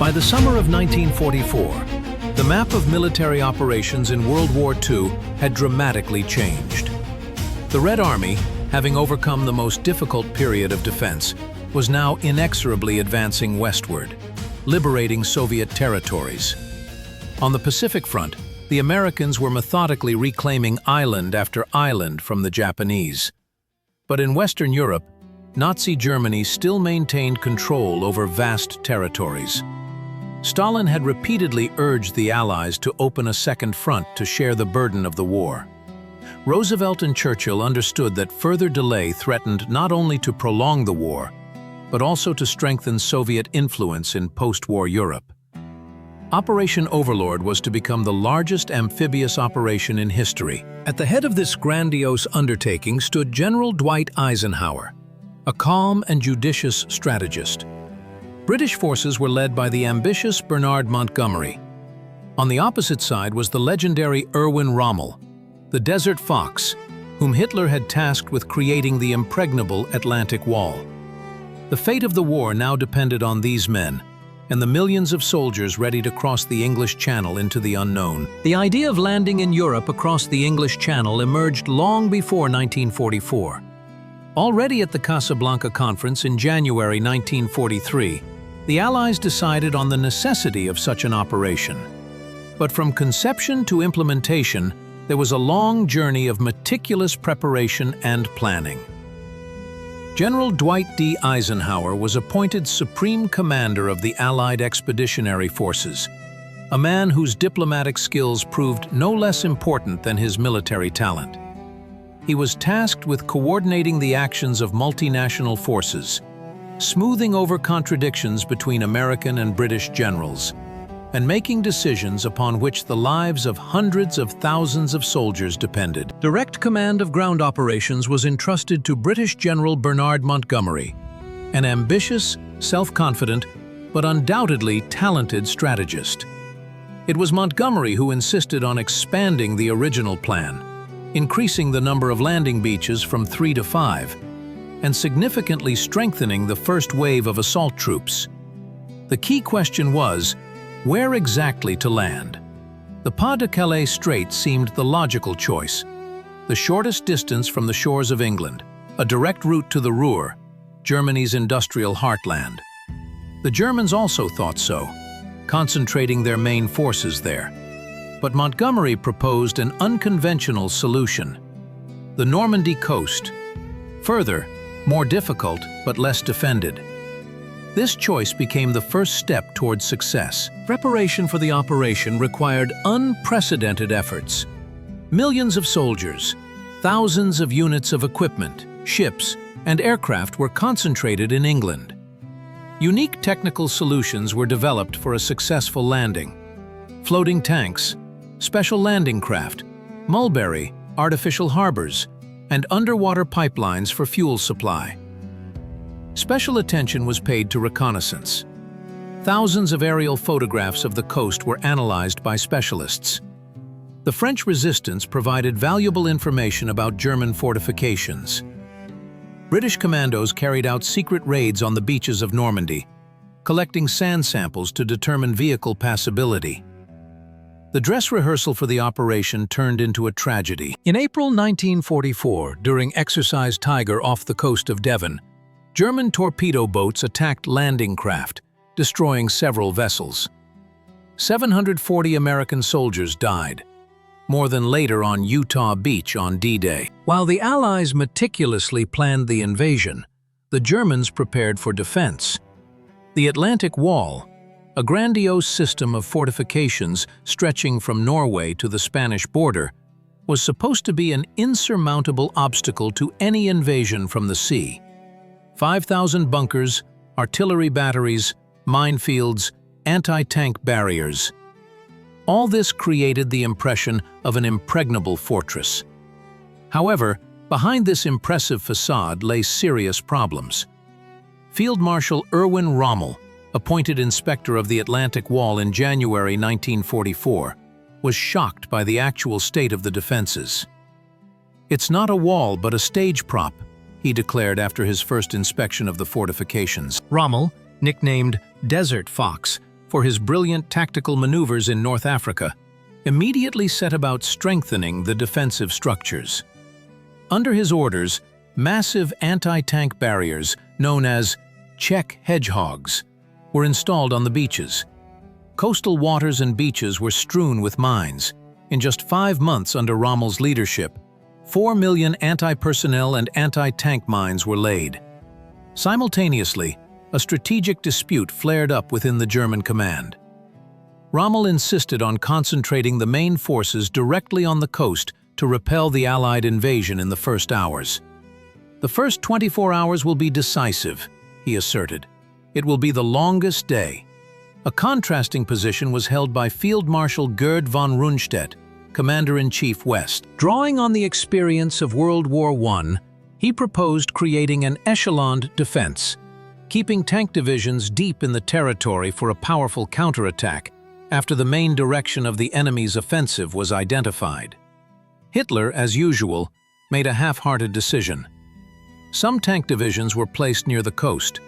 By the summer of 1944, the map of military operations in World War II had dramatically changed. The Red Army, having overcome the most difficult period of defense, was now inexorably advancing westward, liberating Soviet territories. On the Pacific Front, the Americans were methodically reclaiming island after island from the Japanese. But in Western Europe, Nazi Germany still maintained control over vast territories. Stalin had repeatedly urged the Allies to open a second front to share the burden of the war. Roosevelt and Churchill understood that further delay threatened not only to prolong the war, but also to strengthen Soviet influence in post-war Europe. Operation Overlord was to become the largest amphibious operation in history. At the head of this grandiose undertaking stood General Dwight Eisenhower, a calm and judicious strategist. British forces were led by the ambitious Bernard Montgomery. On the opposite side was the legendary Erwin Rommel, the Desert Fox, whom Hitler had tasked with creating the impregnable Atlantic Wall. The fate of the war now depended on these men, and the millions of soldiers ready to cross the English Channel into the unknown. The idea of landing in Europe across the English Channel emerged long before 1944. Already at the Casablanca Conference in January 1943, the Allies decided on the necessity of such an operation. But from conception to implementation, there was a long journey of meticulous preparation and planning. General Dwight D. Eisenhower was appointed Supreme Commander of the Allied Expeditionary Forces, a man whose diplomatic skills proved no less important than his military talent. He was tasked with coordinating the actions of multinational forces, smoothing over contradictions between American and British generals, and making decisions upon which the lives of hundreds of thousands of soldiers depended. Direct command of ground operations was entrusted to British General Bernard Montgomery, an ambitious, self-confident, but undoubtedly talented strategist. It was Montgomery who insisted on expanding the original plan, increasing the number of landing beaches from 3 to 5, and significantly strengthening the first wave of assault troops. The key question was, where exactly to land? The Pas-de-Calais Strait seemed the logical choice, the shortest distance from the shores of England, a direct route to the Ruhr, Germany's industrial heartland. The Germans also thought so, concentrating their main forces there. But Montgomery proposed an unconventional solution: the Normandy coast. Further, more difficult but less defended. This choice became the first step towards success. Preparation for the operation required unprecedented efforts. Millions of soldiers, thousands of units of equipment, ships, and aircraft were concentrated in England. Unique technical solutions were developed for a successful landing. Floating tanks, special landing craft, mulberry, artificial harbors, and underwater pipelines for fuel supply. Special attention was paid to reconnaissance. Thousands of aerial photographs of the coast were analyzed by specialists. The French resistance provided valuable information about German fortifications. British commandos carried out secret raids on the beaches of Normandy, collecting sand samples to determine vehicle passability. The dress rehearsal for the operation turned into a tragedy. In April 1944, during Exercise Tiger off the coast of Devon, German torpedo boats attacked landing craft, destroying several vessels. 740 American soldiers died, more than later on Utah Beach on D-Day. While the Allies meticulously planned the invasion, the Germans prepared for defense. The Atlantic Wall, a grandiose system of fortifications stretching from Norway to the Spanish border, was supposed to be an insurmountable obstacle to any invasion from the sea. 5,000 bunkers, artillery batteries, minefields, anti-tank barriers. All this created the impression of an impregnable fortress. However, behind this impressive facade lay serious problems. Field Marshal Erwin Rommel, appointed inspector of the Atlantic Wall in January 1944, was shocked by the actual state of the defenses. "It's not a wall but a stage prop," he declared after his first inspection of the fortifications. Rommel, nicknamed Desert Fox for his brilliant tactical maneuvers in North Africa, immediately set about strengthening the defensive structures. Under his orders, massive anti-tank barriers, known as Czech hedgehogs, were installed on the beaches. Coastal waters and beaches were strewn with mines. In just 5 months under Rommel's leadership, 4 million anti-personnel and anti-tank mines were laid. Simultaneously, a strategic dispute flared up within the German command. Rommel insisted on concentrating the main forces directly on the coast to repel the Allied invasion in the first hours. "The first 24 hours will be decisive," he asserted. "It will be the longest day." A contrasting position was held by Field Marshal Gerd von Rundstedt, Commander-in-Chief West. Drawing on the experience of World War I, he proposed creating an echeloned defense, keeping tank divisions deep in the territory for a powerful counterattack after the main direction of the enemy's offensive was identified. Hitler, as usual, made a half-hearted decision. Some tank divisions were placed near the coast,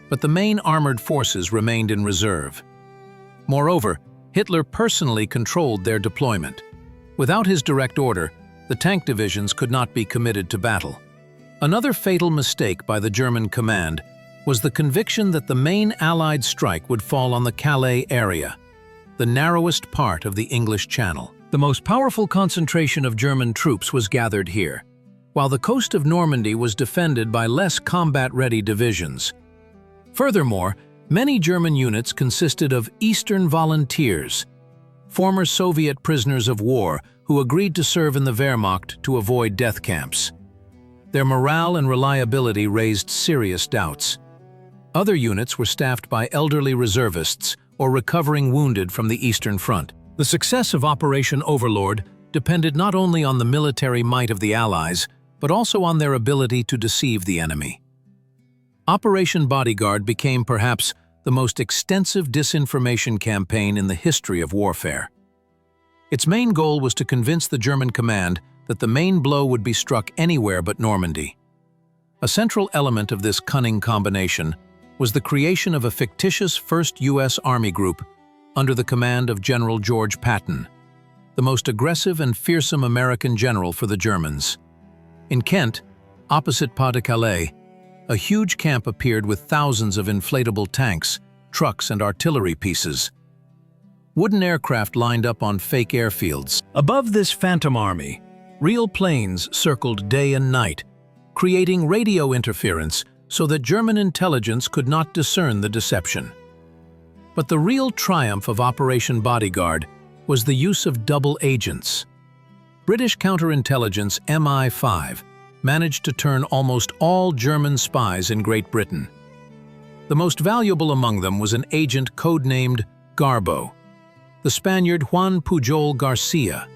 but the main armored forces remained in reserve. Moreover, Hitler personally controlled their deployment. Without his direct order, the tank divisions could not be committed to battle. Another fatal mistake by the German command was the conviction that the main Allied strike would fall on the Calais area, the narrowest part of the English Channel. The most powerful concentration of German troops was gathered here, while the coast of Normandy was defended by less combat-ready divisions. Furthermore, many German units consisted of Eastern volunteers, former Soviet prisoners of war who agreed to serve in the Wehrmacht to avoid death camps. Their morale and reliability raised serious doubts. Other units were staffed by elderly reservists or recovering wounded from the Eastern Front. The success of Operation Overlord depended not only on the military might of the Allies, but also on their ability to deceive the enemy. Operation Bodyguard became perhaps the most extensive disinformation campaign in the history of warfare. Its main goal was to convince the German command that the main blow would be struck anywhere but Normandy. A central element of this cunning combination was the creation of a fictitious 1st U.S. Army Group under the command of General George Patton, the most aggressive and fearsome American general for the Germans. In Kent, opposite Pas-de-Calais, a huge camp appeared with thousands of inflatable tanks, trucks, and artillery pieces. Wooden aircraft lined up on fake airfields. Above this phantom army, real planes circled day and night, creating radio interference so that German intelligence could not discern the deception. But the real triumph of Operation Bodyguard was the use of double agents. British counterintelligence MI5 managed to turn almost all German spies in Great Britain. The most valuable among them was an agent codenamed Garbo, the Spaniard Juan Pujol Garcia.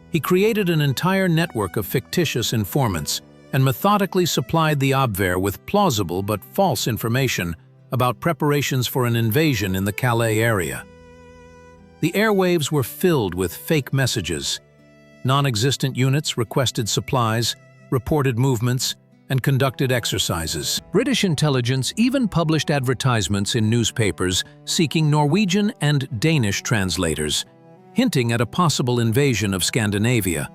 He created an entire network of fictitious informants and methodically supplied the Abwehr with plausible but false information about preparations for an invasion in the Calais area. The airwaves were filled with fake messages. Non-existent units requested supplies, reported movements, and conducted exercises. British intelligence even published advertisements in newspapers seeking Norwegian and Danish translators, hinting at a possible invasion of Scandinavia.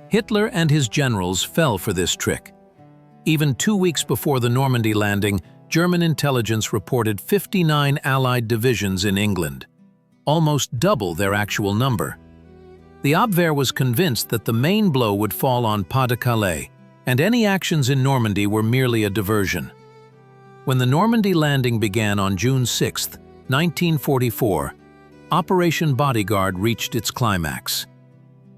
Hitler and his generals fell for this trick. Even 2 weeks before the Normandy landing, German intelligence reported 59 Allied divisions in England, almost double their actual number. The Abwehr was convinced that the main blow would fall on Pas-de-Calais, and any actions in Normandy were merely a diversion. When the Normandy landing began on June 6, 1944, Operation Bodyguard reached its climax.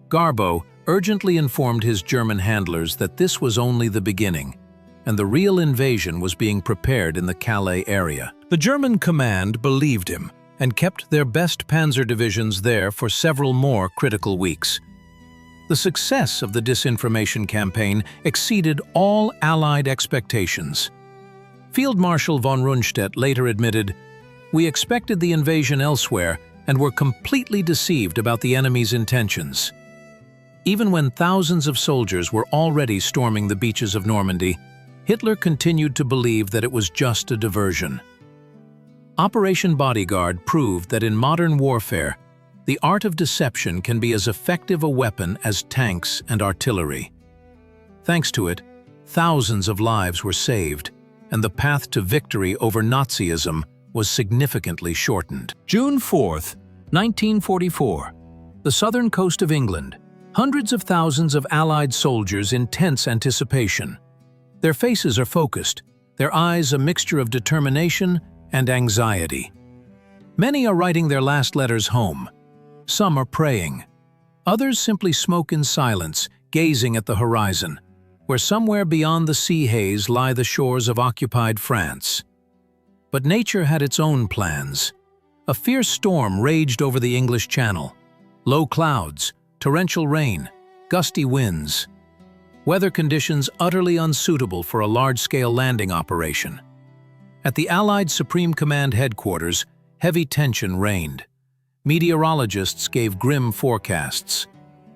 Garbo urgently informed his German handlers that this was only the beginning, and the real invasion was being prepared in the Calais area. The German command believed him and kept their best panzer divisions there for several more critical weeks. The success of the disinformation campaign exceeded all Allied expectations. Field Marshal von Rundstedt later admitted, "We expected the invasion elsewhere and were completely deceived about the enemy's intentions." Even when thousands of soldiers were already storming the beaches of Normandy, Hitler continued to believe that it was just a diversion. Operation Bodyguard proved that in modern warfare, the art of deception can be as effective a weapon as tanks and artillery. Thanks to it, thousands of lives were saved, and the path to victory over Nazism was significantly shortened. June 4th, 1944. The southern coast of England. Hundreds of thousands of Allied soldiers in tense anticipation. Their faces are focused, their eyes a mixture of determination and anxiety. Many are writing their last letters home. Some are praying. Others simply smoke in silence, gazing at the horizon, where somewhere beyond the sea haze lie the shores of occupied France. But nature had its own plans. A fierce storm raged over the English Channel. Low clouds, torrential rain, gusty winds. Weather conditions utterly unsuitable for a large-scale landing operation. At the Allied Supreme Command headquarters, heavy tension reigned. Meteorologists gave grim forecasts.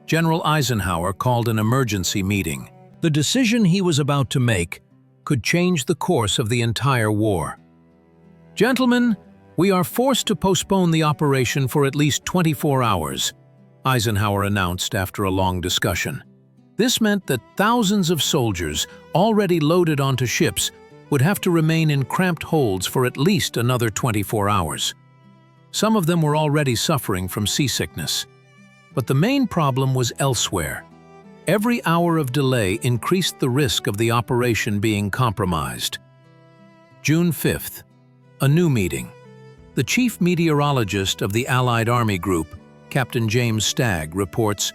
General Eisenhower called an emergency meeting. The decision he was about to make could change the course of the entire war. "Gentlemen, we are forced to postpone the operation for at least 24 hours, Eisenhower announced after a long discussion. This meant that thousands of soldiers, already loaded onto ships, would have to remain in cramped holds for at least another 24 hours. Some of them were already suffering from seasickness. But the main problem was elsewhere. Every hour of delay increased the risk of the operation being compromised. June 5th. A new meeting. The chief meteorologist of the Allied Army Group, Captain James Stagg, reports,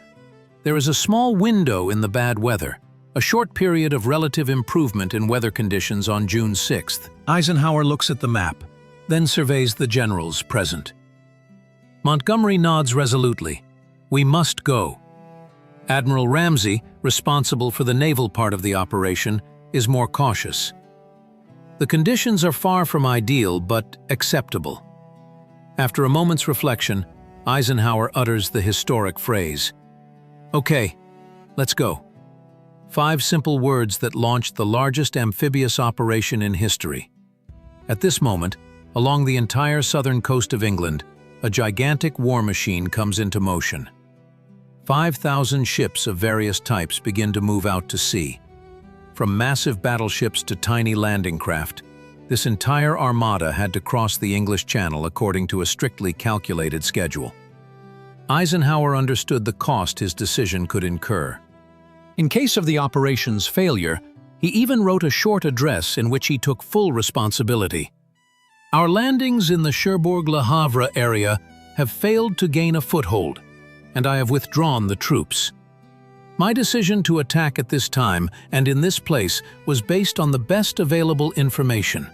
"There is a small window in the bad weather, a short period of relative improvement in weather conditions on June 6th. Eisenhower looks at the map, then surveys the generals present. Montgomery nods resolutely. "We must go." Admiral Ramsey, responsible for the naval part of the operation, is more cautious. The conditions are far from ideal, but acceptable. After a moment's reflection, Eisenhower utters the historic phrase, "Okay, let's go." 5 simple words that launched the largest amphibious operation in history. At this moment, along the entire southern coast of England, a gigantic war machine comes into motion. 5,000 ships of various types begin to move out to sea. From massive battleships to tiny landing craft, this entire armada had to cross the English Channel according to a strictly calculated schedule. Eisenhower understood the cost his decision could incur. In case of the operation's failure, he even wrote a short address in which he took full responsibility. "Our landings in the Cherbourg-Le Havre area have failed to gain a foothold, and I have withdrawn the troops. My decision to attack at this time and in this place was based on the best available information.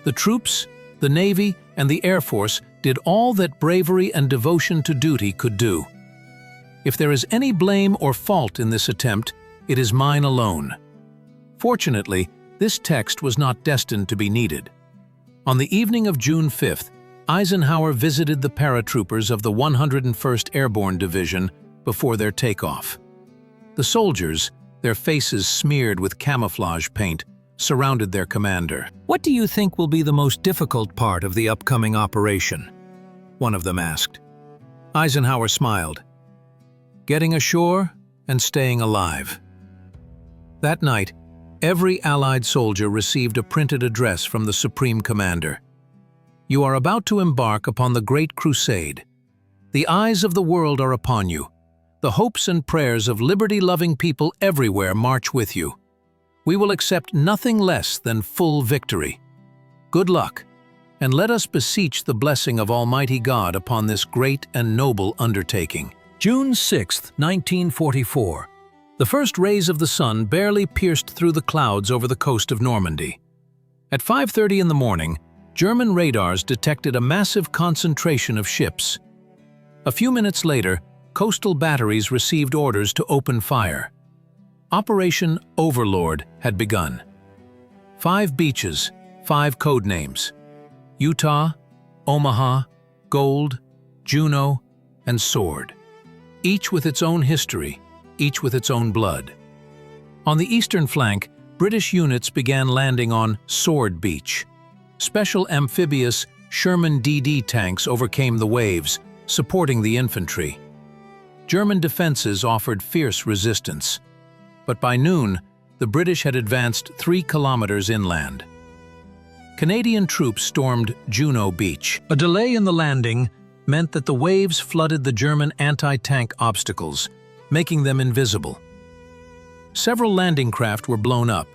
The troops, the Navy, and the Air Force did all that bravery and devotion to duty could do. If there is any blame or fault in this attempt, it is mine alone." Fortunately, this text was not destined to be needed. On the evening of June 5th, Eisenhower visited the paratroopers of the 101st Airborne Division before their takeoff. The soldiers, their faces smeared with camouflage paint, surrounded their commander. "What do you think will be the most difficult part of the upcoming operation?" one of them asked. Eisenhower smiled. "Getting ashore and staying alive." That night, every Allied soldier received a printed address from the Supreme Commander. "You are about to embark upon the Great Crusade. The eyes of the world are upon you. The hopes and prayers of liberty-loving people everywhere march with you. We will accept nothing less than full victory. Good luck, and let us beseech the blessing of Almighty God upon this great and noble undertaking." June 6, 1944. The first rays of the sun barely pierced through the clouds over the coast of Normandy. At 5:30 in the morning, German radars detected a massive concentration of ships. A few minutes later, coastal batteries received orders to open fire. Operation Overlord had begun. 5 beaches, 5 code names: Utah, Omaha, Gold, Juno, and Sword. Each with its own history, each with its own blood. On the eastern flank, British units began landing on Sword Beach. Special amphibious Sherman DD tanks overcame the waves, supporting the infantry. German defenses offered fierce resistance. But by noon, the British had advanced 3 kilometers inland. Canadian troops stormed Juno Beach. A delay in the landing meant that the waves flooded the German anti-tank obstacles, making them invisible. Several landing craft were blown up,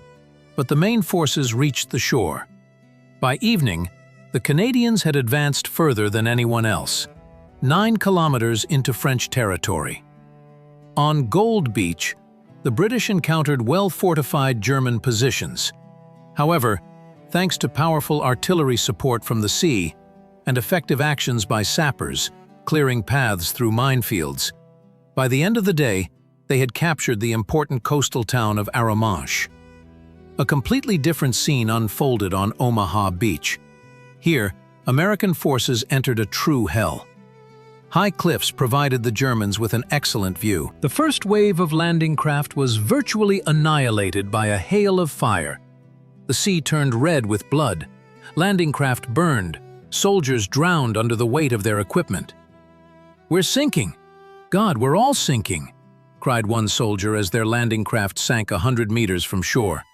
but the main forces reached the shore. By evening, the Canadians had advanced further than anyone else, 9 kilometers into French territory. On Gold Beach, the British encountered well-fortified German positions. However, thanks to powerful artillery support from the sea and effective actions by sappers, clearing paths through minefields, by the end of the day, they had captured the important coastal town of Arromanches. A completely different scene unfolded on Omaha Beach. Here, American forces entered a true hell. High cliffs provided the Germans with an excellent view. The first wave of landing craft was virtually annihilated by a hail of fire. The sea turned red with blood. Landing craft burned. Soldiers drowned under the weight of their equipment. "We're sinking! God, we're all sinking!" cried one soldier as their landing craft sank 100 meters from shore.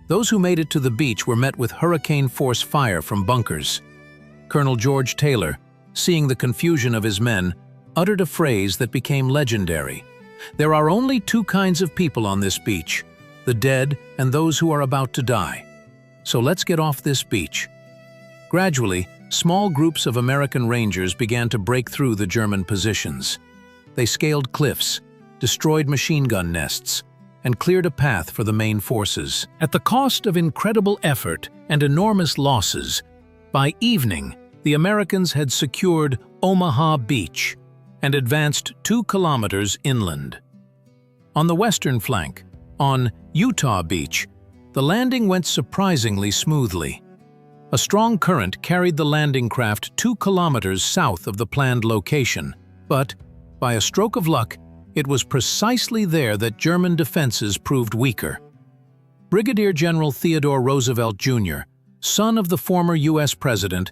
Those who made it to the beach were met with hurricane-force fire from bunkers. Colonel George Taylor, seeing the confusion of his men, uttered a phrase that became legendary. "There are only 2 kinds of people on this beach, the dead and those who are about to die. So let's get off this beach." Gradually, small groups of American Rangers began to break through the German positions. They scaled cliffs, destroyed machine gun nests, and cleared a path for the main forces. At the cost of incredible effort and enormous losses, by evening, the Americans had secured Omaha Beach and advanced 2 kilometers inland. On the western flank, on Utah Beach, the landing went surprisingly smoothly. A strong current carried the landing craft 2 kilometers south of the planned location, but, by a stroke of luck, it was precisely there that German defenses proved weaker. Brigadier General Theodore Roosevelt Jr., son of the former U.S. President,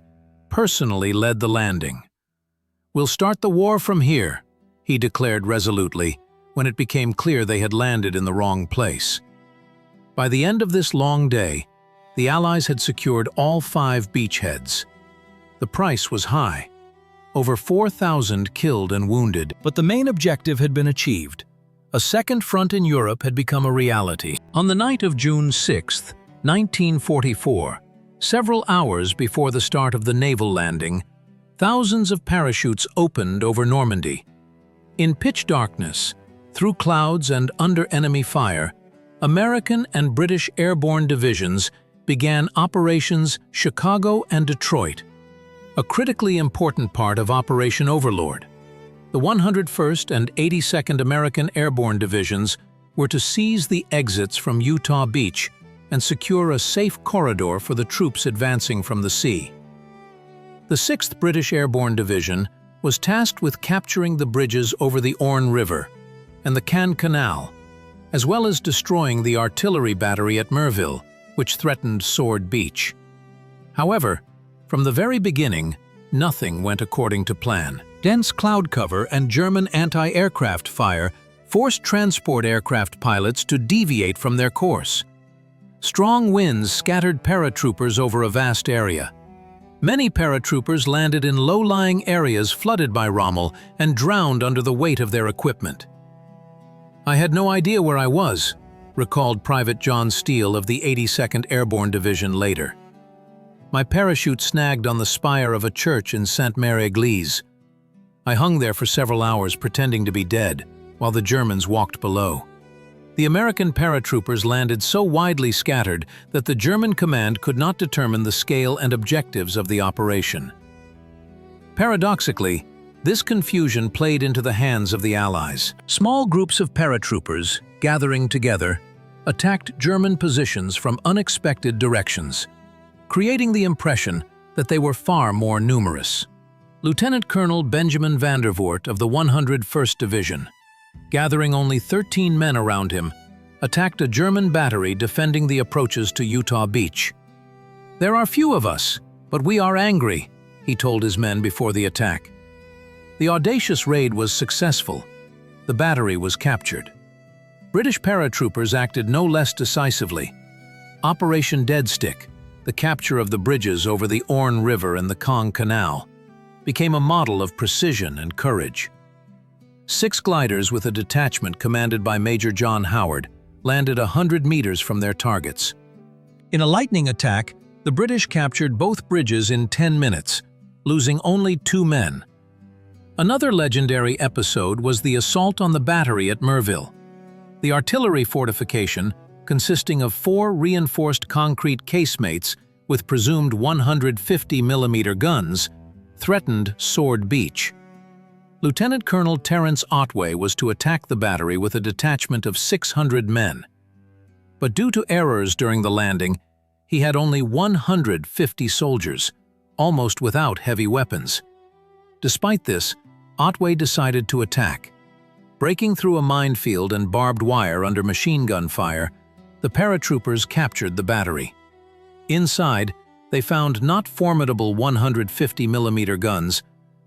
personally led the landing. "We'll start the war from here," he declared resolutely when it became clear they had landed in the wrong place. By the end of this long day, the Allies had secured all 5 beachheads. The price was high. Over 4,000 killed and wounded, but the main objective had been achieved. A second front in Europe had become a reality. On the night of June 6, 1944, several hours before the start of the naval landing, thousands of parachutes opened over Normandy. In pitch darkness, through clouds and under enemy fire, American and British airborne divisions began Operations Chicago and Detroit, a critically important part of Operation Overlord. The 101st and 82nd American Airborne Divisions were to seize the exits from Utah Beach and secure a safe corridor for the troops advancing from the sea. The 6th British Airborne Division was tasked with capturing the bridges over the Orne River and the Caen Canal, as well as destroying the artillery battery at Merville, which threatened Sword Beach. However, from the very beginning, nothing went according to plan. Dense cloud cover and German anti-aircraft fire forced transport aircraft pilots to deviate from their course. Strong winds scattered paratroopers over a vast area. Many paratroopers landed in low-lying areas flooded by Rommel and drowned under the weight of their equipment. "I had no idea where I was," recalled Private John Steele of the 82nd Airborne Division later. "My parachute snagged on the spire of a church in Sainte-Mère-Église. I hung there for several hours pretending to be dead, while the Germans walked below." The American paratroopers landed so widely scattered that the German command could not determine the scale and objectives of the operation. Paradoxically, this confusion played into the hands of the Allies. Small groups of paratroopers, gathering together, attacked German positions from unexpected directions, creating the impression that they were far more numerous. Lieutenant Colonel Benjamin Vandervoort of the 101st Division, gathering only 13 men around him, attacked a German battery defending the approaches to Utah Beach. "There are few of us," "But we are angry," he told his men before the attack. The audacious raid was successful. The battery was captured. British paratroopers acted no less decisively. Operation Deadstick, the capture of the bridges over the Orne River and the Kong Canal, became a model of precision and courage. 6 gliders with a detachment commanded by Major John Howard landed 100 meters from their targets. In a lightning attack, the British captured both bridges in 10 minutes, losing only 2 men. Another legendary episode was the assault on the battery at Merville. The artillery fortification, consisting of 4 reinforced concrete casemates with presumed 150mm guns, threatened Sword Beach. Lieutenant Colonel Terence Otway was to attack the battery with a detachment of 600 men. But due to errors during the landing, he had only 150 soldiers, almost without heavy weapons. Despite this, Otway decided to attack. Breaking through a minefield and barbed wire under machine gun fire, the paratroopers captured the battery. Inside, they found not formidable 150mm guns,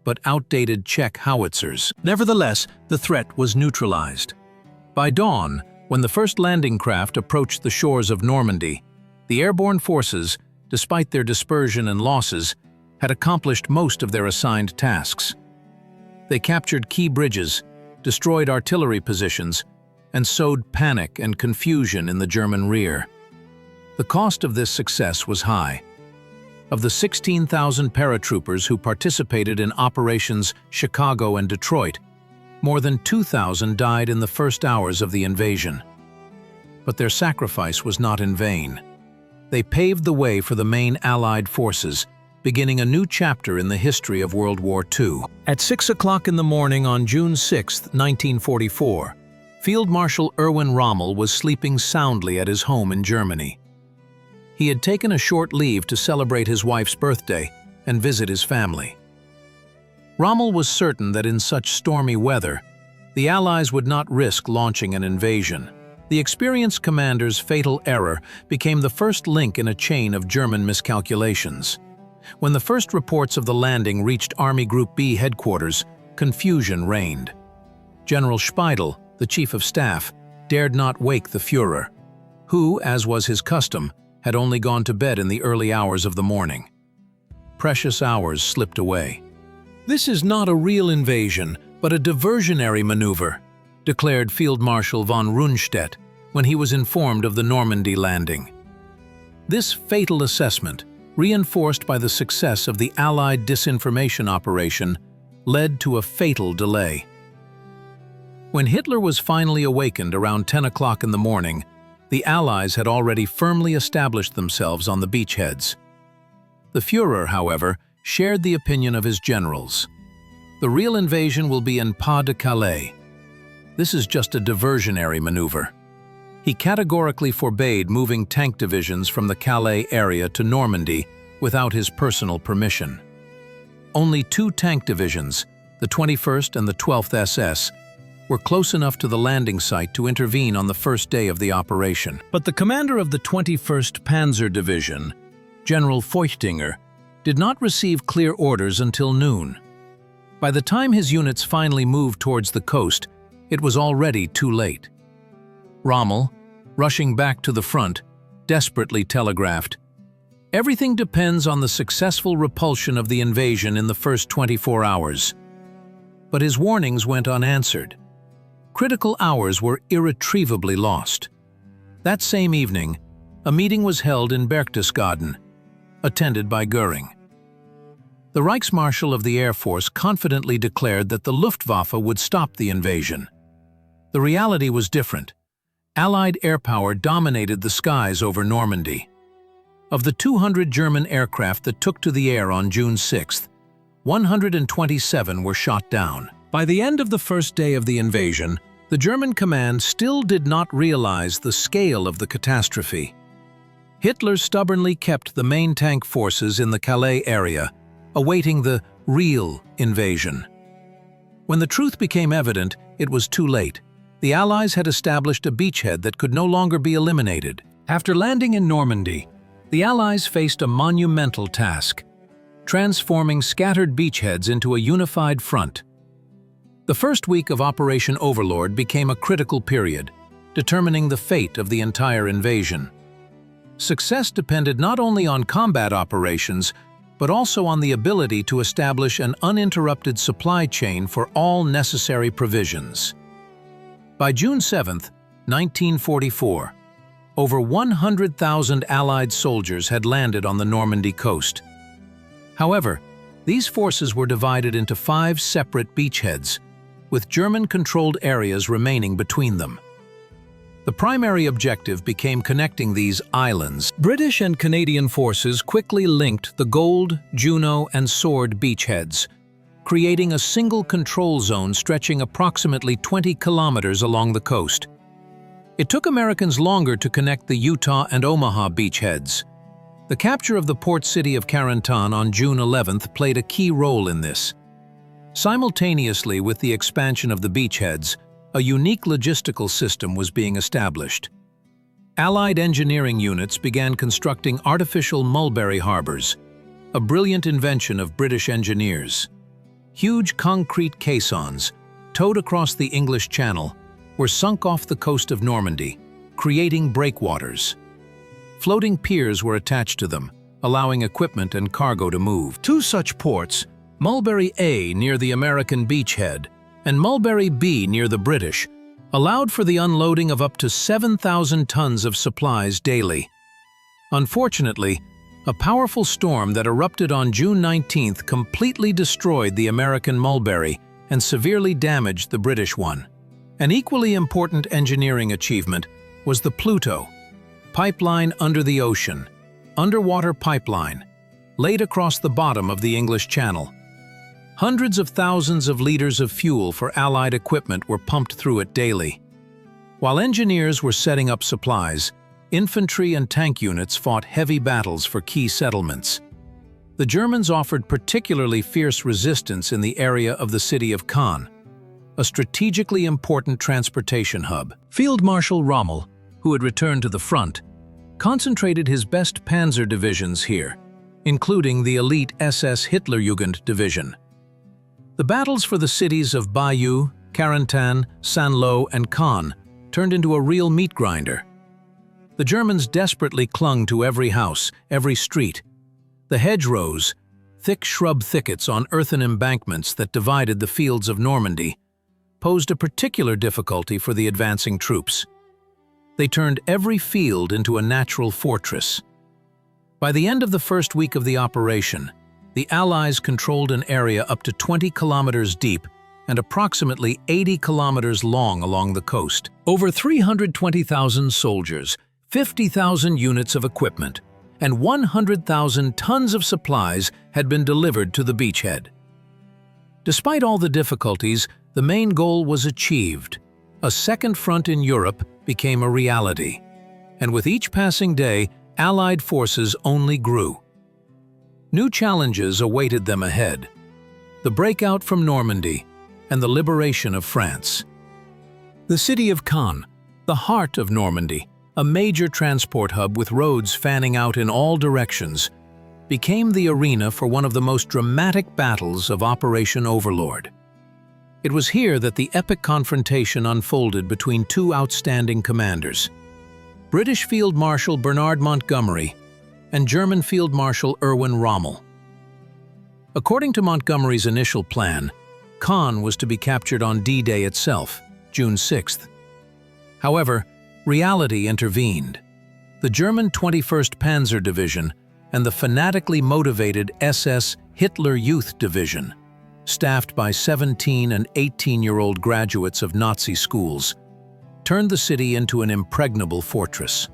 but outdated Czech howitzers. Nevertheless, the threat was neutralized. By dawn, when the first landing craft approached the shores of Normandy, the airborne forces, despite their dispersion and losses, had accomplished most of their assigned tasks. They captured key bridges, destroyed artillery positions, and sowed panic and confusion in the German rear. The cost of this success was high. Of the 16,000 paratroopers who participated in Operations Chicago and Detroit, more than 2,000 died in the first hours of the invasion. But their sacrifice was not in vain. They paved the way for the main Allied forces, beginning a new chapter in the history of World War II. At 6 o'clock in the morning on June 6, 1944, Field Marshal Erwin Rommel was sleeping soundly at his home in Germany. He had taken a short leave to celebrate his wife's birthday and visit his family. Rommel was certain that in such stormy weather, the Allies would not risk launching an invasion. The experienced commander's fatal error became the first link in a chain of German miscalculations. When the first reports of the landing reached Army Group B headquarters, confusion reigned. General Speidel, the chief of staff, dared not wake the Führer, who, as was his custom, had only gone to bed in the early hours of the morning. Precious hours slipped away. "This is not a real invasion, but a diversionary maneuver," declared Field Marshal von Rundstedt when he was informed of the Normandy landing. This fatal assessment, reinforced by the success of the Allied disinformation operation, led to a fatal delay. When Hitler was finally awakened around 10 o'clock in the morning, the Allies had already firmly established themselves on the beachheads. The Führer, however, shared the opinion of his generals. The real invasion will be in Pas de Calais. This is just a diversionary maneuver. He categorically forbade moving tank divisions from the Calais area to Normandy without his personal permission. Only 2 tank divisions, the 21st and the 12th SS, were close enough to the landing site to intervene on the first day of the operation. But the commander of the 21st Panzer Division, General Feuchtinger, did not receive clear orders until noon. By the time his units finally moved towards the coast, it was already too late. Rommel, rushing back to the front, desperately telegraphed, "Everything depends on the successful repulsion of the invasion in the first 24 hours." But his warnings went unanswered. Critical hours were irretrievably lost. That same evening, a meeting was held in Berchtesgaden, attended by Göring. The Reichsmarshal of the Air Force confidently declared that the Luftwaffe would stop the invasion. The reality was different. Allied air power dominated the skies over Normandy. Of the 200 German aircraft that took to the air on June 6th, 127 were shot down. By the end of the first day of the invasion, the German command still did not realize the scale of the catastrophe. Hitler stubbornly kept the main tank forces in the Calais area, awaiting the real invasion. When the truth became evident, it was too late. The Allies had established a beachhead that could no longer be eliminated. After landing in Normandy, the Allies faced a monumental task: transforming scattered beachheads into a unified front. The first week of Operation Overlord became a critical period, determining the fate of the entire invasion. Success depended not only on combat operations, but also on the ability to establish an uninterrupted supply chain for all necessary provisions. By June 7, 1944, over 100,000 Allied soldiers had landed on the Normandy coast. However, these forces were divided into 5 separate beachheads, with German-controlled areas remaining between them. The primary objective became connecting these islands. British and Canadian forces quickly linked the Gold, Juno, and Sword beachheads, creating a single control zone stretching approximately 20 kilometers along the coast. It took Americans longer to connect the Utah and Omaha beachheads. The capture of the port city of Carentan on June 11th played a key role in this. Simultaneously with the expansion of the beachheads, a unique logistical system was being established. Allied engineering units began constructing artificial mulberry harbors, a brilliant invention of British engineers. Huge concrete caissons, towed across the English Channel, were sunk off the coast of Normandy, creating breakwaters. Floating piers were attached to them, allowing equipment and cargo to move. 2 such ports, Mulberry A near the American beachhead and Mulberry B near the British, allowed for the unloading of up to 7,000 tons of supplies daily. Unfortunately, a powerful storm that erupted on June 19th completely destroyed the American Mulberry and severely damaged the British one. An equally important engineering achievement was the Pluto, pipeline under the ocean, underwater pipeline, laid across the bottom of the English Channel. Hundreds of thousands of liters of fuel for Allied equipment were pumped through it daily. While engineers were setting up supplies, infantry and tank units fought heavy battles for key settlements. The Germans offered particularly fierce resistance in the area of the city of Caen, a strategically important transportation hub. Field Marshal Rommel, who had returned to the front, concentrated his best panzer divisions here, including the elite SS Hitlerjugend division. The battles for the cities of Bayeux, Carentan, Saint-Lô, and Caen turned into a real meat grinder. The Germans desperately clung to every house, every street. The hedgerows, thick shrub thickets on earthen embankments that divided the fields of Normandy, posed a particular difficulty for the advancing troops. They turned every field into a natural fortress. By the end of the first week of the operation, the Allies controlled an area up to 20 kilometers deep and approximately 80 kilometers long along the coast. Over 320,000 soldiers, 50,000 units of equipment, and 100,000 tons of supplies had been delivered to the beachhead. Despite all the difficulties, the main goal was achieved. A second front in Europe became a reality, and with each passing day, Allied forces only grew. New challenges awaited them ahead: the breakout from Normandy and the liberation of France. The city of Caen, the heart of Normandy, a major transport hub with roads fanning out in all directions, became the arena for one of the most dramatic battles of Operation Overlord. It was here that the epic confrontation unfolded between 2 outstanding commanders, British Field Marshal Bernard Montgomery and German Field Marshal Erwin Rommel. According to Montgomery's initial plan, Caen was to be captured on D-Day itself, June 6th. However, reality intervened. The German 21st Panzer Division and the fanatically motivated SS Hitler Youth Division, staffed by 17- and 18-year-old graduates of Nazi schools, turned the city into an impregnable fortress.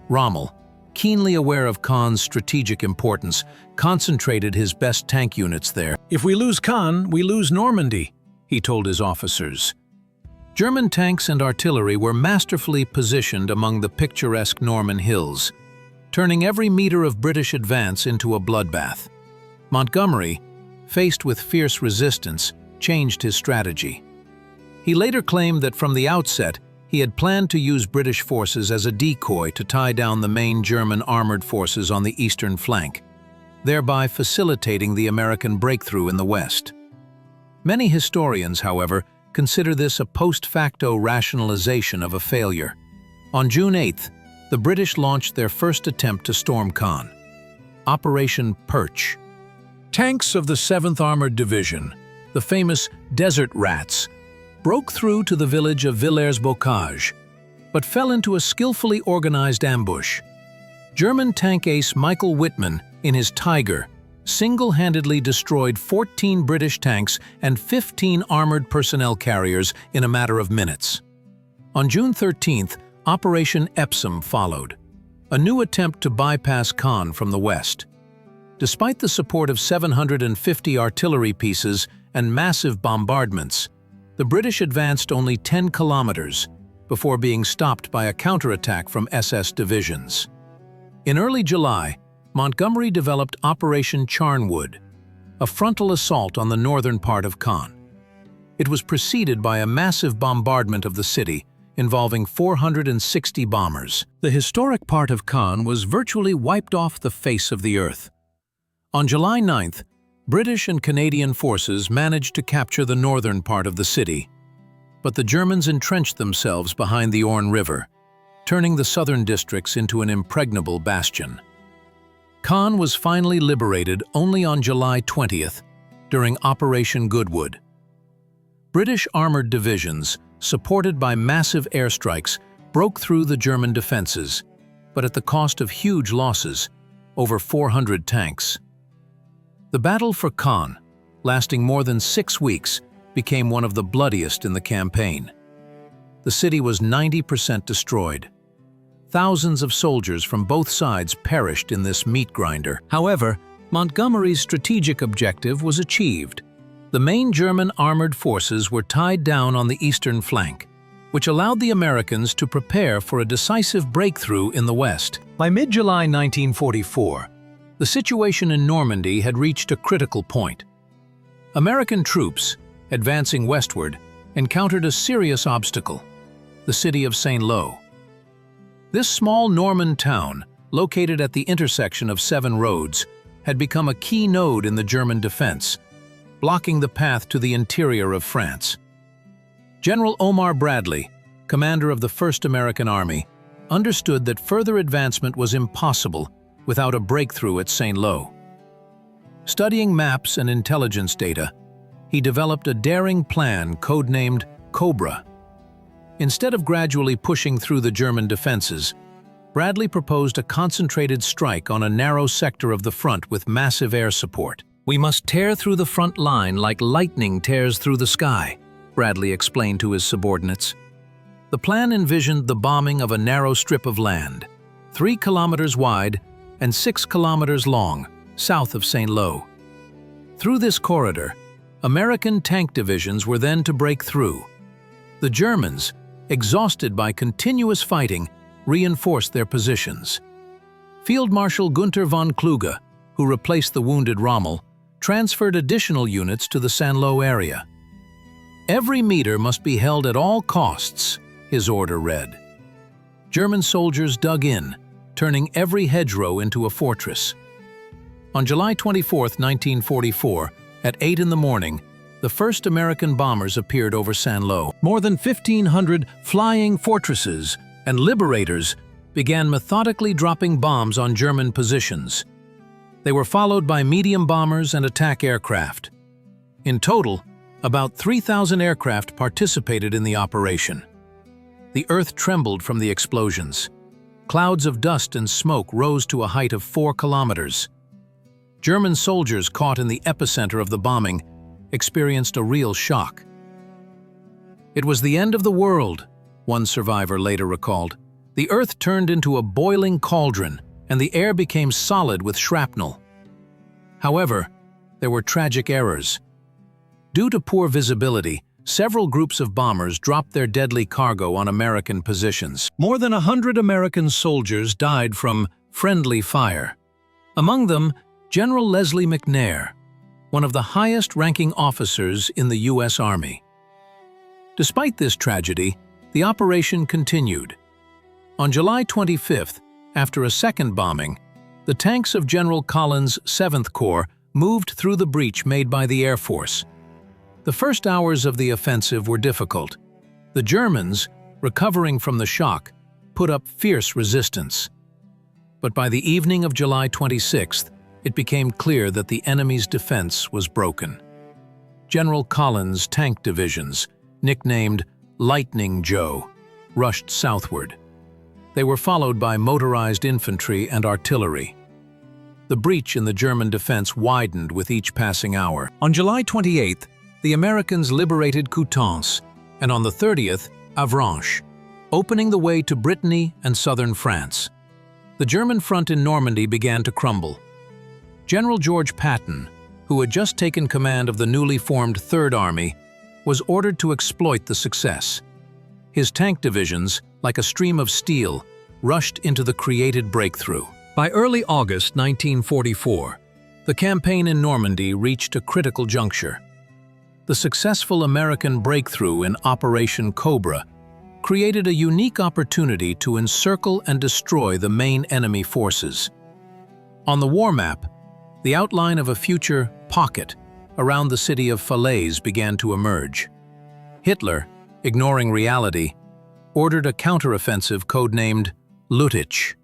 Rommel, keenly aware of Caen's strategic importance, concentrated his best tank units there. "If we lose Caen, we lose Normandy," he told his officers. German tanks and artillery were masterfully positioned among the picturesque Norman hills, turning every meter of British advance into a bloodbath. Montgomery, faced with fierce resistance, changed his strategy. He later claimed that from the outset, he had planned to use British forces as a decoy to tie down the main German armored forces on the eastern flank. thereby facilitating the American breakthrough in the West. Many historians, however, consider this a post-facto rationalization of a failure. On June 8th, the British launched their first attempt to storm Caen, Operation Perch. Tanks of the 7th Armored Division, the famous Desert Rats, broke through to the village of Villers-Bocage, but fell into a skillfully organized ambush. German tank ace Michael Wittmann, in his Tiger, single-handedly destroyed 14 British tanks and 15 armored personnel carriers in a matter of minutes. On June 13th, Operation Epsom followed, a new attempt to bypass Caen from the west. Despite the support of 750 artillery pieces and massive bombardments, the British advanced only 10 kilometers before being stopped by a counterattack from SS divisions. In early July, Montgomery developed Operation Charnwood, a frontal assault on the northern part of Caen. It was preceded by a massive bombardment of the city involving 460 bombers. The historic part of Caen was virtually wiped off the face of the earth. On July 9th, British and Canadian forces managed to capture the northern part of the city, but the Germans entrenched themselves behind the Orne River, turning the southern districts into an impregnable bastion. Caen was finally liberated only on July 20th, during Operation Goodwood. British armored divisions, supported by massive airstrikes, broke through the German defenses, but at the cost of huge losses, over 400 tanks. The battle for Caen, lasting more than 6 weeks, became one of the bloodiest in the campaign. The city was 90% destroyed. Thousands of soldiers from both sides perished in this meat grinder. However, Montgomery's strategic objective was achieved. The main German armored forces were tied down on the eastern flank, which allowed the Americans to prepare for a decisive breakthrough in the west. By mid-July 1944, the situation in Normandy had reached a critical point. American troops, advancing westward, encountered a serious obstacle: the city of Saint-Lô. This small Norman town, located at the intersection of 7 roads, had become a key node in the German defense, blocking the path to the interior of France. General Omar Bradley, commander of the 1st American Army, understood that further advancement was impossible without a breakthrough at Saint-Lô. Studying maps and intelligence data, he developed a daring plan codenamed Cobra. Instead of gradually pushing through the German defenses, Bradley proposed a concentrated strike on a narrow sector of the front with massive air support. "We must tear through the front line like lightning tears through the sky," Bradley explained to his subordinates. The plan envisioned the bombing of a narrow strip of land, 3 kilometers wide and 6 kilometers long, south of Saint-Lô. Through this corridor, American tank divisions were then to break through. The Germans, exhausted by continuous fighting, reinforced their positions. Field Marshal Gunther von Kluge, who replaced the wounded Rommel, transferred additional units to the Saint-Lô area. "Every meter must be held at all costs," his order read. German soldiers dug in, turning every hedgerow into a fortress. On July 24, 1944, at 8 in the morning, the first American bombers appeared over Saint-Lô. More than 1,500 flying fortresses and liberators began methodically dropping bombs on German positions. They were followed by medium bombers and attack aircraft. In total, about 3,000 aircraft participated in the operation. The earth trembled from the explosions. Clouds of dust and smoke rose to a height of 4 kilometers. German soldiers caught in the epicenter of the bombing experienced a real shock. "It was the end of the world," one survivor later recalled. "The earth turned into a boiling cauldron, and the air became solid with shrapnel." However, there were tragic errors. Due to poor visibility, several groups of bombers dropped their deadly cargo on American positions. More than 100 American soldiers died from friendly fire. Among them, General Leslie McNair, one of the highest-ranking officers in the U.S. Army. Despite this tragedy, the operation continued. On July 25th, after a second bombing, The tanks of General Collins' 7th Corps moved through the breach made by the Air Force. The first hours of the offensive were difficult. The Germans, recovering from the shock, put up fierce resistance. But by the evening of July 26th, it became clear that the enemy's defense was broken. General Collins' tank divisions, nicknamed Lightning Joe, rushed southward. They were followed by motorized infantry and artillery. The breach in the German defense widened with each passing hour. On July 28th, the Americans liberated Coutances, and on the 30th, Avranches, opening the way to Brittany and southern France. The German front in Normandy began to crumble. General George Patton, who had just taken command of the newly formed Third Army, was ordered to exploit the success. His tank divisions, like a stream of steel, rushed into the created breakthrough. By early August 1944, the campaign in Normandy reached a critical juncture. The successful American breakthrough in Operation Cobra created a unique opportunity to encircle and destroy the main enemy forces. On the war map, the outline of a future pocket around the city of Falaise began to emerge. Hitler, ignoring reality, ordered a counteroffensive codenamed Lüttich.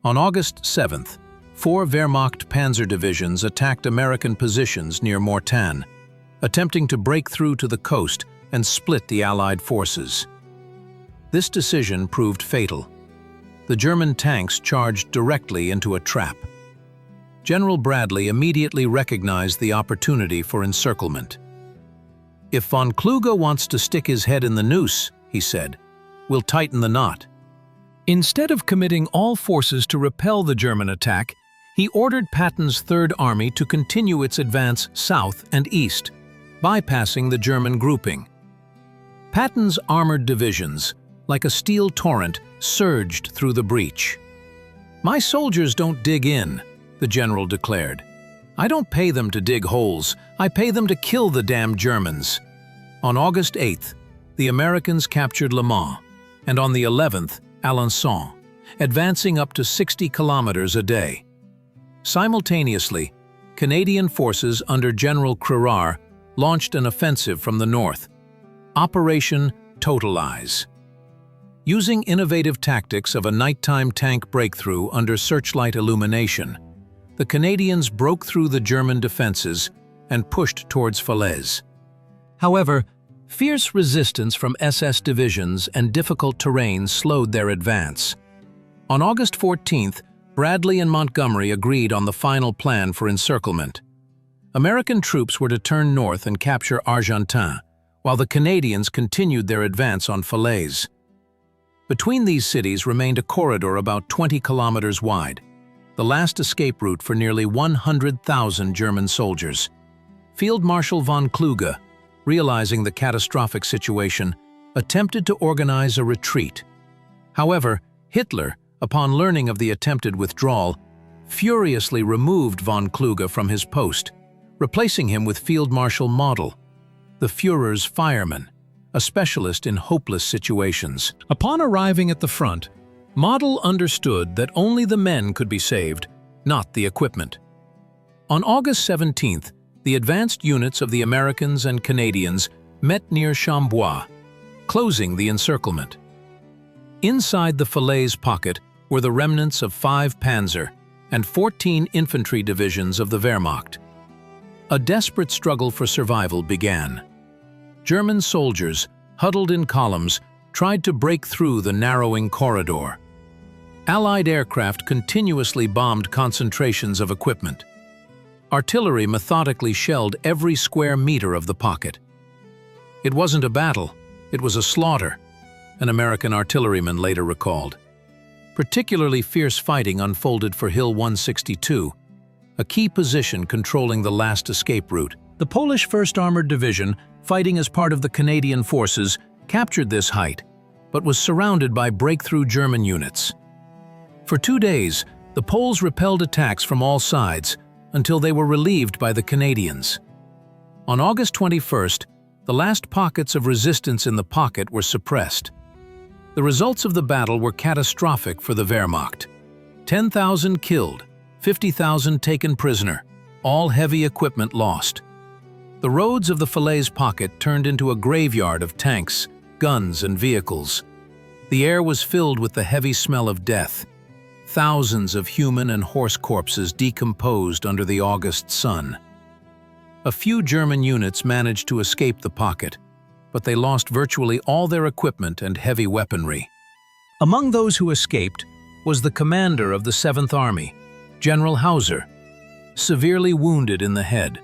On August 7th, 4 Wehrmacht panzer divisions attacked American positions near Mortain, attempting to break through to the coast and split the Allied forces. This decision proved fatal. The German tanks charged directly into a trap. General Bradley immediately recognized the opportunity for encirclement. "If von Kluge wants to stick his head in the noose," he said, "we'll tighten the knot." Instead of committing all forces to repel the German attack, he ordered Patton's Third Army to continue its advance south and east, bypassing the German grouping. Patton's armored divisions, like a steel torrent, surged through the breach. "My soldiers don't dig in," the general declared. "I don't pay them to dig holes, I pay them to kill the damned Germans." On August 8th, the Americans captured Le Mans, and on the 11th, Alençon, advancing up to 60 kilometers a day. Simultaneously, Canadian forces under General Crerard launched an offensive from the north, Operation Totalize. Using innovative tactics of a nighttime tank breakthrough under searchlight illumination, the Canadians broke through the German defenses and pushed towards Falaise. However, fierce resistance from SS divisions and difficult terrain slowed their advance. On August 14th, Bradley and Montgomery agreed on the final plan for encirclement. American troops were to turn north and capture Argentan, while the Canadians continued their advance on Falaise. Between these cities remained a corridor about 20 kilometers wide, the last escape route for nearly 100,000 German soldiers. Field Marshal von Kluge, realizing the catastrophic situation, attempted to organize a retreat. However, Hitler, upon learning of the attempted withdrawal, furiously removed von Kluge from his post, replacing him with Field Marshal Model, the Führer's fireman, a specialist in hopeless situations. Upon arriving at the front, Model understood that only the men could be saved, not the equipment. On August 17th, the advanced units of the Americans and Canadians met near Chambois, closing the encirclement. Inside the Falaise pocket were the remnants of 5 panzer and 14 infantry divisions of the Wehrmacht. A desperate struggle for survival began. German soldiers, huddled in columns, tried to break through the narrowing corridor. Allied aircraft continuously bombed concentrations of equipment. Artillery methodically shelled every square meter of the pocket. "It wasn't a battle, it was a slaughter," an American artilleryman later recalled. Particularly fierce fighting unfolded for Hill 162, a key position controlling the last escape route. The Polish 1st Armored Division, fighting as part of the Canadian forces, captured this height, but was surrounded by breakthrough German units. For 2 days, the Poles repelled attacks from all sides until they were relieved by the Canadians. On August 21st, the last pockets of resistance in the pocket were suppressed. The results of the battle were catastrophic for the Wehrmacht. 10,000 killed, 50,000 taken prisoner, all heavy equipment lost. The roads of the Falaise pocket turned into a graveyard of tanks, guns, and vehicles. The air was filled with the heavy smell of death. Thousands of human and horse corpses decomposed under the August sun. A few German units managed to escape the pocket, but they lost virtually all their equipment and heavy weaponry. Among those who escaped was the commander of the 7th Army, General Hauser, severely wounded in the head.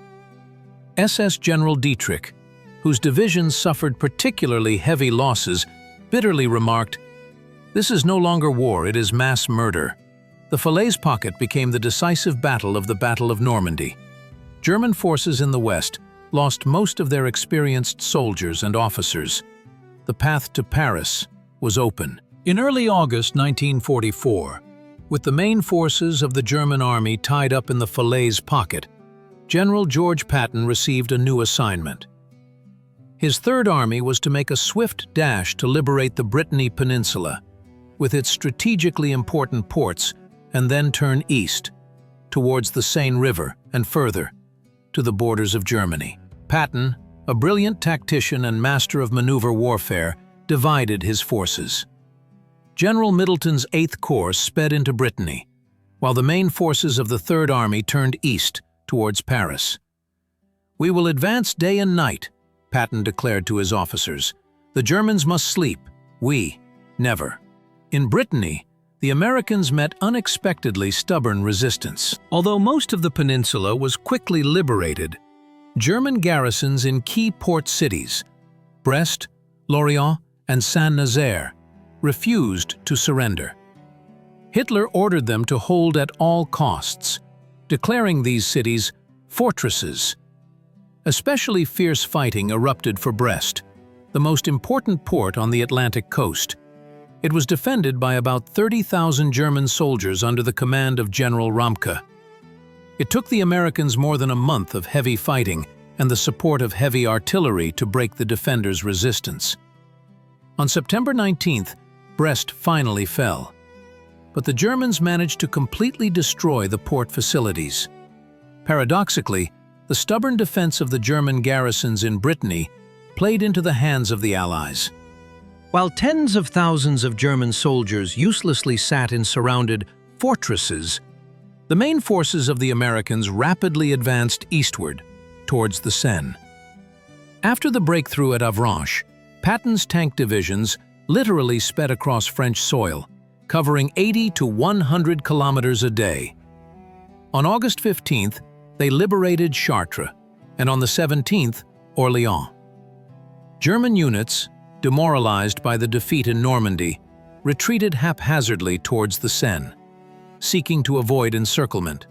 SS General Dietrich, whose divisions suffered particularly heavy losses, bitterly remarked, "This is no longer war, it is mass murder." The Falaise pocket became the decisive battle of the Battle of Normandy. German forces in the West lost most of their experienced soldiers and officers. The path to Paris was open. In early August 1944, with the main forces of the German army tied up in the Falaise pocket, General George Patton received a new assignment. His Third Army was to make a swift dash to liberate the Brittany Peninsula, with its strategically important ports, and then turn east, towards the Seine River and further, to the borders of Germany. Patton, a brilliant tactician and master of maneuver warfare, divided his forces. General Middleton's 8th Corps sped into Brittany, while the main forces of the Third Army turned east towards Paris. "We will advance day and night," Patton declared to his officers. "The Germans must sleep, we never." In Brittany, the Americans met unexpectedly stubborn resistance. Although most of the peninsula was quickly liberated, German garrisons in key port cities, Brest, Lorient, and Saint-Nazaire, refused to surrender. Hitler ordered them to hold at all costs, declaring these cities fortresses. Especially fierce fighting erupted for Brest, the most important port on the Atlantic coast. It was defended by about 30,000 German soldiers under the command of General Ramke. It took the Americans more than a month of heavy fighting and the support of heavy artillery to break the defenders' resistance. On September 19th, Brest finally fell. But the Germans managed to completely destroy the port facilities. Paradoxically, the stubborn defense of the German garrisons in Brittany played into the hands of the Allies. While tens of thousands of German soldiers uselessly sat in surrounded fortresses, the main forces of the Americans rapidly advanced eastward, towards the Seine. After the breakthrough at Avranches, Patton's tank divisions literally sped across French soil, covering 80 to 100 kilometers a day. On August 15th, they liberated Chartres, and on the 17th, Orléans. German units, demoralized by the defeat in Normandy, retreated haphazardly towards the Seine, seeking to avoid encirclement.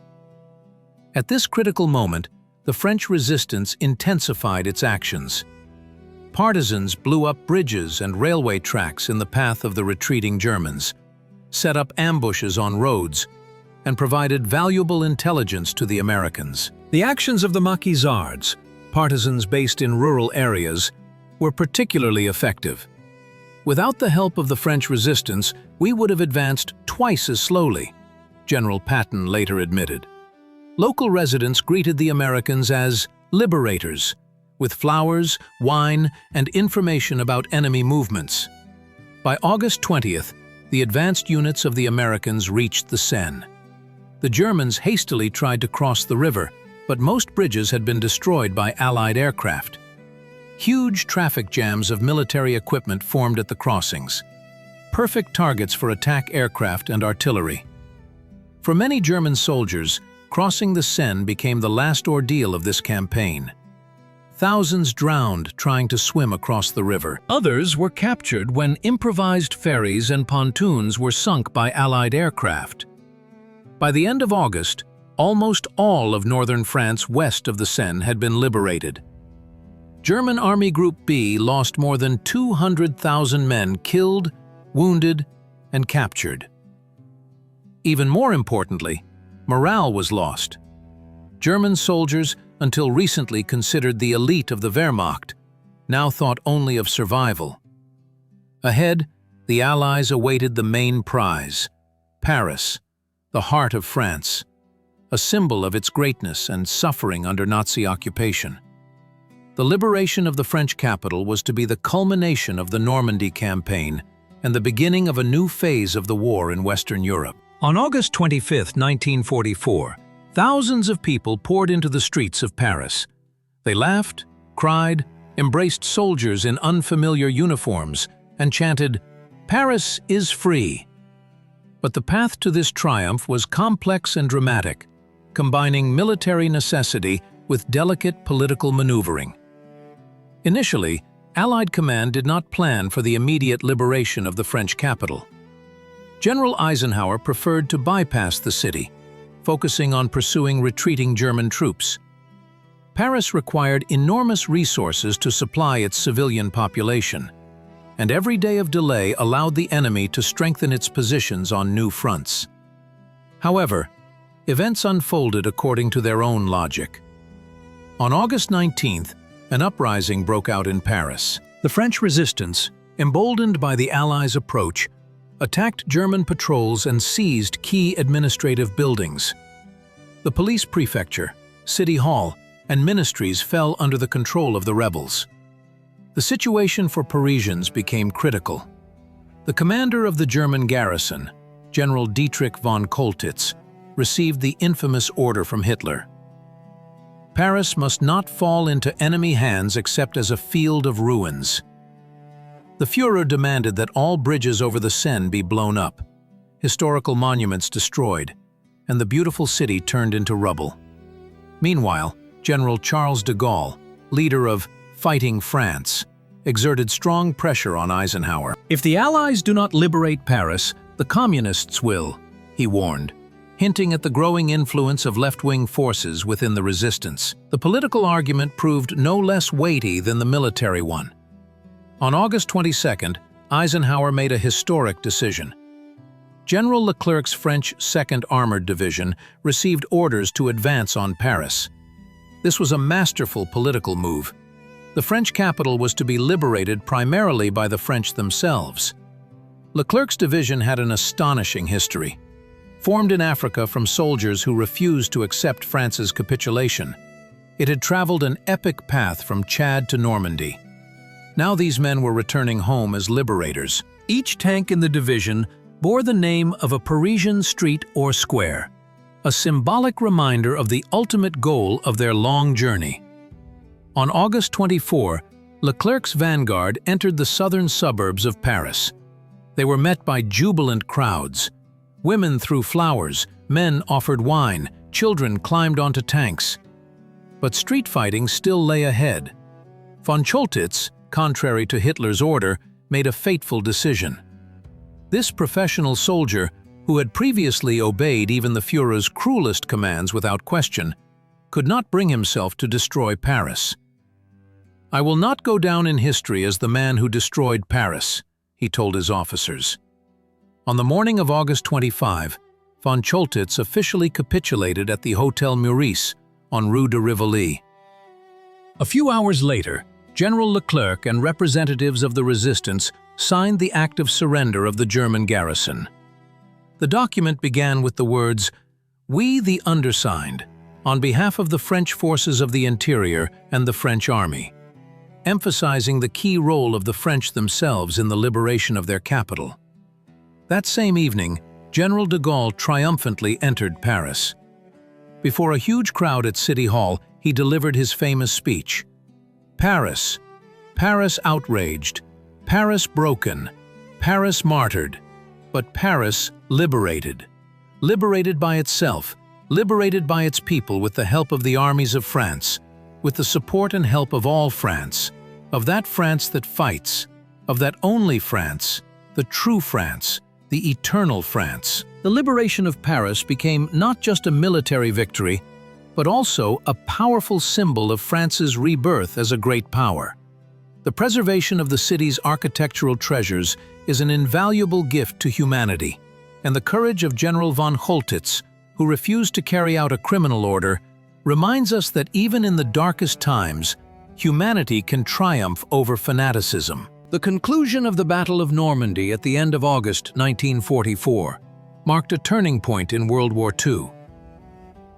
At this critical moment, the French resistance intensified its actions. Partisans blew up bridges and railway tracks in the path of the retreating Germans, set up ambushes on roads, and provided valuable intelligence to the Americans. The actions of the Maquisards, partisans based in rural areas, were particularly effective. Without the help of the French resistance, we would have advanced twice as slowly, General Patton later admitted. Local residents greeted the Americans as liberators, with flowers, wine, and information about enemy movements. By August 20th, the advanced units of the Americans reached the Seine. The Germans hastily tried to cross the river, but most bridges had been destroyed by Allied aircraft. Huge traffic jams of military equipment formed at the crossings, perfect targets for attack aircraft and artillery. For many German soldiers, crossing the Seine became the last ordeal of this campaign. Thousands drowned trying to swim across the river. Others were captured when improvised ferries and pontoons were sunk by Allied aircraft. By the end of August, almost all of northern France west of the Seine had been liberated. German Army Group B lost more than 200,000 men killed, wounded, and captured. Even more importantly, morale was lost. German soldiers, until recently considered the elite of the Wehrmacht, now thought only of survival. Ahead, the Allies awaited the main prize, Paris, the heart of France. a symbol of its greatness and suffering under Nazi occupation. The liberation of the French capital was to be the culmination of the Normandy campaign and the beginning of a new phase of the war in Western Europe. On August 25, 1944, thousands of people poured into the streets of Paris. They laughed, cried, embraced soldiers in unfamiliar uniforms, and chanted, "Paris is free." But the path to this triumph was complex and dramatic, combining military necessity with delicate political maneuvering. Initially, Allied command did not plan for the immediate liberation of the French capital. General Eisenhower preferred to bypass the city, focusing on pursuing retreating German troops. Paris required enormous resources to supply its civilian population, and every day of delay allowed the enemy to strengthen its positions on new fronts. However, events unfolded according to their own logic. On August 19th, an uprising broke out in Paris. The French resistance, emboldened by the Allies' approach, attacked German patrols and seized key administrative buildings. The police prefecture, city hall, and ministries fell under the control of the rebels. The situation for Parisians became critical. The commander of the German garrison, General Dietrich von Choltitz, received the infamous order from Hitler. Paris must not fall into enemy hands except as a field of ruins. The Führer demanded that all bridges over the Seine be blown up, historical monuments destroyed, and the beautiful city turned into rubble. Meanwhile, General Charles de Gaulle, leader of Fighting France, exerted strong pressure on Eisenhower. "If the Allies do not liberate Paris, the Communists will," he warned, hinting at the growing influence of left-wing forces within the resistance. The political argument proved no less weighty than the military one. On August 22nd, Eisenhower made a historic decision. General Leclerc's French 2nd Armored Division received orders to advance on Paris. This was a masterful political move. The French capital was to be liberated primarily by the French themselves. Leclerc's division had an astonishing history. Formed in Africa from soldiers who refused to accept France's capitulation, it had traveled an epic path from Chad to Normandy. Now these men were returning home as liberators. Each tank in the division bore the name of a Parisian street or square, a symbolic reminder of the ultimate goal of their long journey. On August 24, Leclerc's vanguard entered the southern suburbs of Paris. They were met by jubilant crowds. Women threw flowers, men offered wine, children climbed onto tanks. But street fighting still lay ahead. Von Choltitz, contrary to Hitler's order, made a fateful decision. This professional soldier, who had previously obeyed even the Führer's cruelest commands without question, could not bring himself to destroy Paris. "I will not go down in history as the man who destroyed Paris," he told his officers. On the morning of August 25, von Choltitz officially capitulated at the Hotel Meurice on Rue de Rivoli. A few hours later, General Leclerc and representatives of the resistance signed the act of surrender of the German garrison. The document began with the words, "We, the undersigned, on behalf of the French forces of the interior and the French army," emphasizing the key role of the French themselves in the liberation of their capital. That same evening, General de Gaulle triumphantly entered Paris. Before a huge crowd at City Hall, he delivered his famous speech. "Paris, Paris outraged, Paris broken, Paris martyred, but Paris liberated. Liberated by itself, liberated by its people with the help of the armies of France, with the support and help of all France, of that France that fights, of that only France, the true France, the eternal France." The liberation of Paris became not just a military victory, but also a powerful symbol of France's rebirth as a great power. The preservation of the city's architectural treasures is an invaluable gift to humanity, and the courage of General von Choltitz, who refused to carry out a criminal order, reminds us that even in the darkest times, humanity can triumph over fanaticism. The conclusion of the Battle of Normandy at the end of August 1944 marked a turning point in World War II.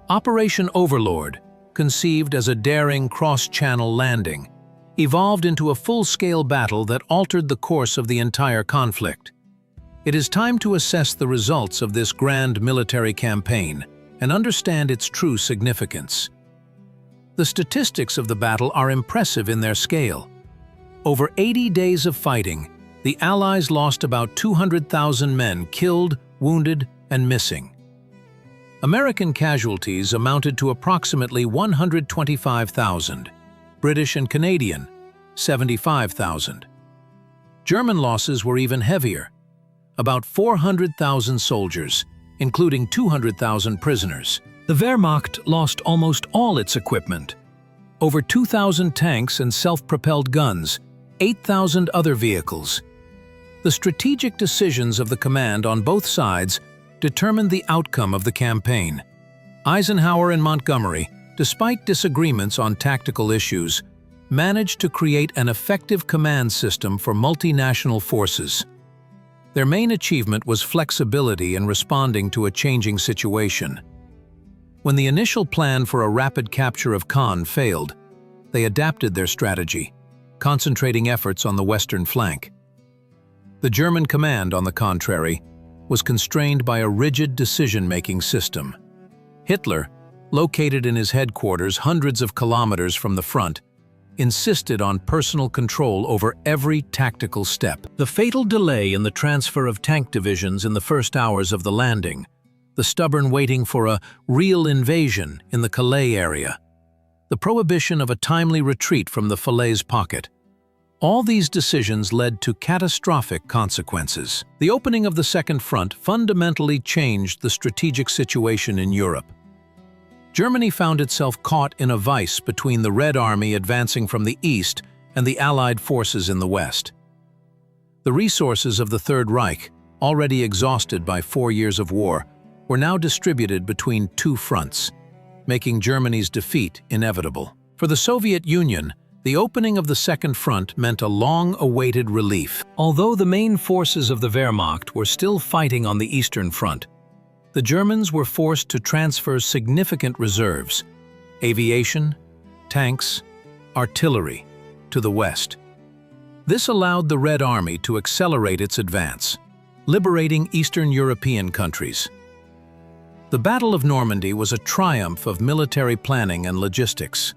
Operation Overlord, conceived as a daring cross-channel landing, evolved into a full-scale battle that altered the course of the entire conflict. It is time to assess the results of this grand military campaign and understand its true significance. The statistics of the battle are impressive in their scale. Over 80 days of fighting, the Allies lost about 200,000 men killed, wounded, and missing. American casualties amounted to approximately 125,000, British and Canadian, 75,000. German losses were even heavier, about 400,000 soldiers, including 200,000 prisoners. The Wehrmacht lost almost all its equipment, over 2,000 tanks and self-propelled guns, 8,000 other vehicles. The strategic decisions of the command on both sides determined the outcome of the campaign. Eisenhower and Montgomery, despite disagreements on tactical issues, managed to create an effective command system for multinational forces. Their main achievement was flexibility in responding to a changing situation. When the initial plan for a rapid capture of Caen failed, they adapted their strategy, concentrating efforts on the western flank. The German command, on the contrary, was constrained by a rigid decision-making system. Hitler, located in his headquarters hundreds of kilometers from the front, insisted on personal control over every tactical step. The fatal delay in the transfer of tank divisions in the first hours of the landing, the stubborn waiting for a real invasion in the Calais area, the prohibition of a timely retreat from the Falaise pocket. All these decisions led to catastrophic consequences. The opening of the Second Front fundamentally changed the strategic situation in Europe. Germany found itself caught in a vice between the Red Army advancing from the east and the Allied forces in the west. The resources of the Third Reich, already exhausted by 4 years of war, were now distributed between two fronts, making Germany's defeat inevitable. For the Soviet Union, the opening of the Second Front meant a long-awaited relief. Although the main forces of the Wehrmacht were still fighting on the Eastern Front, the Germans were forced to transfer significant reserves, aviation, tanks, artillery, to the west. This allowed the Red Army to accelerate its advance, liberating Eastern European countries. The Battle of Normandy was a triumph of military planning and logistics.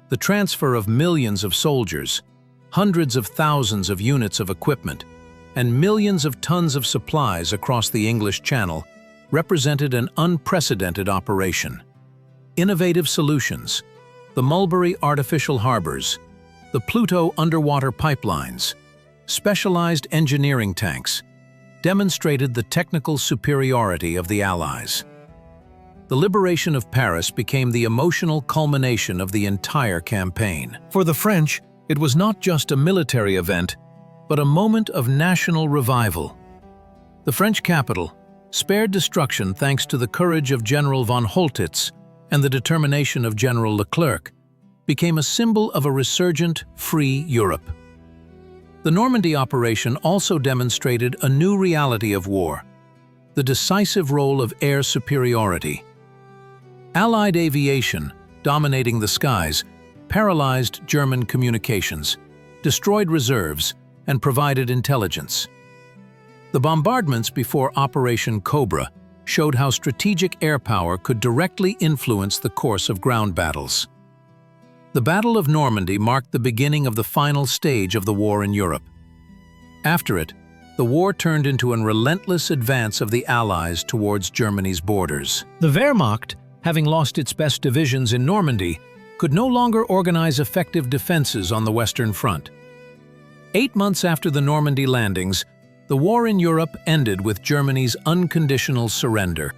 The transfer of millions of soldiers, hundreds of thousands of units of equipment, and millions of tons of supplies across the English Channel represented an unprecedented operation. Innovative solutions, the Mulberry artificial harbors, the Pluto underwater pipelines, specialized engineering tanks, demonstrated the technical superiority of the Allies. The liberation of Paris became the emotional culmination of the entire campaign. For the French, it was not just a military event, but a moment of national revival. The French capital, spared destruction thanks to the courage of General von Holtitz and the determination of General Leclerc, became a symbol of a resurgent, free Europe. The Normandy operation also demonstrated a new reality of war, the decisive role of air superiority. Allied aviation, dominating the skies, paralyzed German communications, destroyed reserves, and provided intelligence. The bombardments before Operation Cobra showed how strategic air power could directly influence the course of ground battles. The Battle of Normandy marked the beginning of the final stage of the war in Europe. After it, the war turned into a relentless advance of the Allies towards Germany's borders. The Wehrmacht, having lost its best divisions in Normandy, could no longer organize effective defenses on the Western Front. 8 months after the Normandy landings, the war in Europe ended with Germany's unconditional surrender.